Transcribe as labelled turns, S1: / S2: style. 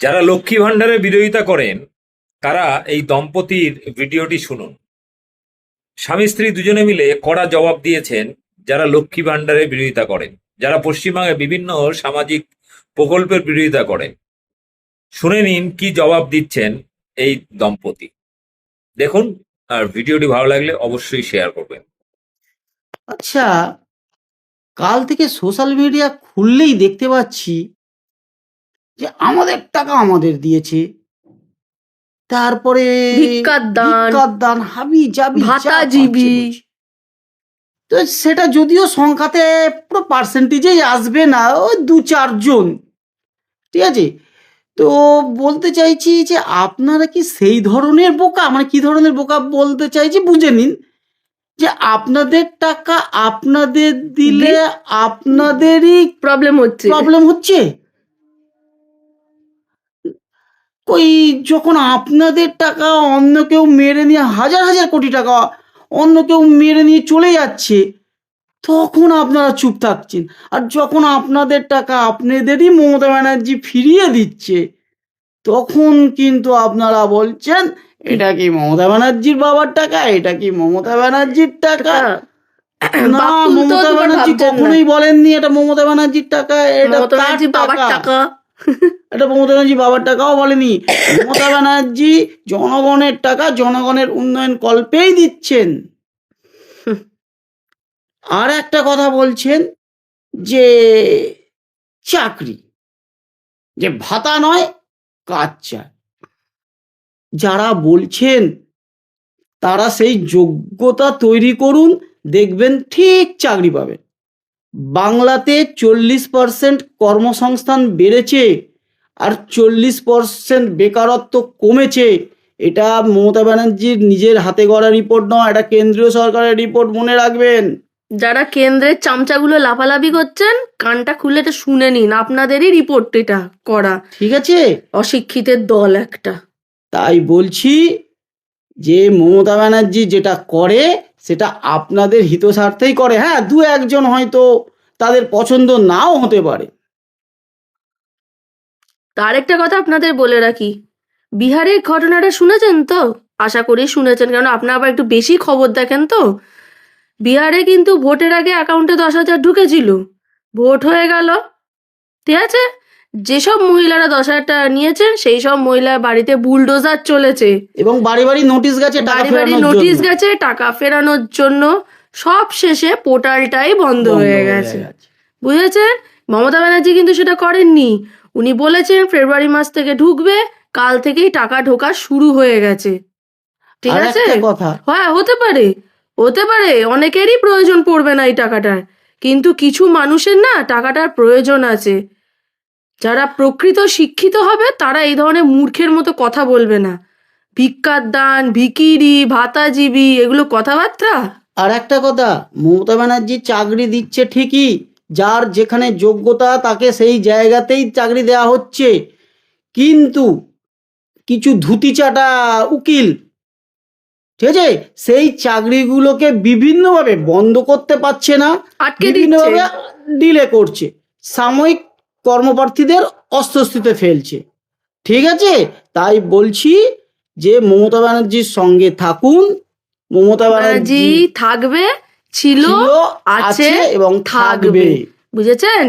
S1: যারা লক্ষ্মী ভাণ্ডারের বিরোধিতা করেন তারা এই দম্পতির ভিডিওটি শুনুন। স্বামী স্ত্রী দুজনে মিলে কড়া জবাব দিয়েছেন যারা লক্ষ্মী ভাণ্ডারের বিরোধিতা করেন, যারা পশ্চিমবঙ্গে বিভিন্ন সামাজিক প্রকল্পের বিরোধিতা করেন। শুনে নিন কি জবাব দিচ্ছেন এই দম্পতি। দেখুন, আর ভিডিওটি ভালো লাগলে অবশ্যই শেয়ার করবেন।
S2: আচ্ছা, কাল থেকে সোশ্যাল মিডিয়া খুললেই দেখতে পাচ্ছি যে আমাদের টাকা আমাদের দিয়েছে, তারপরে
S3: ভিক্ষার দান,
S2: হাবি জাবি
S3: ভাতাজীবী।
S2: তো সেটা যদিও সংখ্যাতে পুরো পার্সেন্টেজেই আসবে না, ওই 2-4 জন, ঠিক আছে। তো বলতে চাইছি যে আপনারা কি সেই ধরনের বোকা, মানে কি ধরনের বোকা বলতে চাইছি বুঝে নিন, যে আপনাদের টাকা আপনাদের দিলে আপনাদেরই প্রবলেম হচ্ছে। কই যখন আপনাদের টাকা অন্য কেউ মেরে নিয়ে হাজার হাজার কোটি টাকা অন্য কেউ মেরে নিয়ে চলে যাচ্ছে, তখন আপনারা চুপ থাকছেন। আর যখন আপনাদের টাকা আপনাদেরই মমতা ব্যানার্জি ফিরিয়ে দিচ্ছে, তখন কিন্তু আপনারা বলছেন এটা কি মমতা ব্যানার্জির বাবার টাকা, এটা কি মমতা ব্যানার্জির টাকা। না, মমতা ব্যানার্জি কখনোই বলেননি এটা মমতা ব্যানার্জির টাকা, এটা তার টাকা। এটা মমতা ব্যানার্জি বাবার টাকাও বলেনি। মমতা ব্যানার্জি জনগণের টাকা জনগণের উন্নয়ন কল্পেই দিচ্ছেন। আর একটা কথা বলছেন যে চাকরি, যে ভাতা নয় কাজ চায়। যারা বলছেন তারা সেই যোগ্যতা তৈরি করুন, দেখবেন ঠিক চাকরি পাবেন। বাংলাতে 40% কর্মসংস্থান বেড়েছে আর 40% বেকারত্ব কমেছে। এটা মমতা ব্যানার্জির নিজের হাতে গড়া রিপোর্ট নয়, এটা কেন্দ্রীয় সরকারের রিপোর্ট, মনে রাখবেন।
S3: যারা কেন্দ্রের চামচাগুলো লাফালাফি করছেন, কানটা খুলে এটা শুনে নিন, আপনাদেরই রিপোর্ট এটা করা, ঠিক আছে? অশিক্ষিতের দল একটা।
S2: তাই বলছি যে মমতা ব্যানার্জি যেটা করে সেটা আপনাদের হিতস্বার্থেই করে। হ্যাঁ, 2-1 জন হয়তো তাদের পছন্দ নাও হতে পারে।
S3: তার একটা কথা আপনাদের বলে রাখি, বিহারের ঘটনাটা শুনেছেন তো? আশা করি শুনেছেন, কারণ আপনারা আবার একটু বেশি খবর দেখেন তো। বিহারে কিন্তু ভোটের আগে অ্যাকাউন্টে 10,000 ঢুকেছিল, ভোট হয়ে গেল, ঠিক আছে? যেসব মহিলারা 10,000 টাকা নিয়েছেন সেই সব মহিলার বাড়িতে বুলডোজার চলেছে
S2: এবং বাড়ি বাড়ি নোটিশ গেছে
S3: টাকা ফেরানোর জন্য। সব শেষে পোর্টালটাই বন্ধ হয়ে গেছে, বুঝেছেন? মমতা ব্যানার্জি কিন্তু সেটা করেননি। উনি বলেছেন ফেব্রুয়ারি মাস থেকে ঢুকবে, কাল থেকেই টাকা ঢোকা শুরু হয়ে গেছে, ঠিক আছে? হ্যাঁ, হতে পারে অনেকেরই প্রয়োজন পড়বে না এই টাকাটার, কিন্তু কিছু মানুষের না টাকাটার প্রয়োজন আছে। যারা প্রকৃত শিক্ষিত হবে তারা এই ধরনের মূর্খের মতো কথা বলবে না। ভিক্ষার দান, ভিকিরি, ভাতাজীবী, এগুলো কথাবার্তা।
S2: আর একটা কথা, মমতা ব্যানার্জি চাকরি দিচ্ছে ঠিকই, যার যেখানে যোগ্যতা তাকে সেই জায়গাতেই চাকরি দেওয়া হচ্ছে, কিন্তু কিছু ধুতি চাটা উকিল, ঠিক আছে, সেই চাকরিগুলোকে বিভিন্নভাবে বন্ধ করতে পারছে না, বিভিন্নভাবে ডিলে করছে, সাময়িক কর্মপ্রার্থীদের অস্বস্তিতে ফেলছে, ঠিক আছে? তাই বলছি যে মমতা ব্যানার্জির সঙ্গে থাকুন। মমতা ব্যানার্জি
S3: থাকবে, ছিল, আছে এবং থাকবে, বুঝেছেন?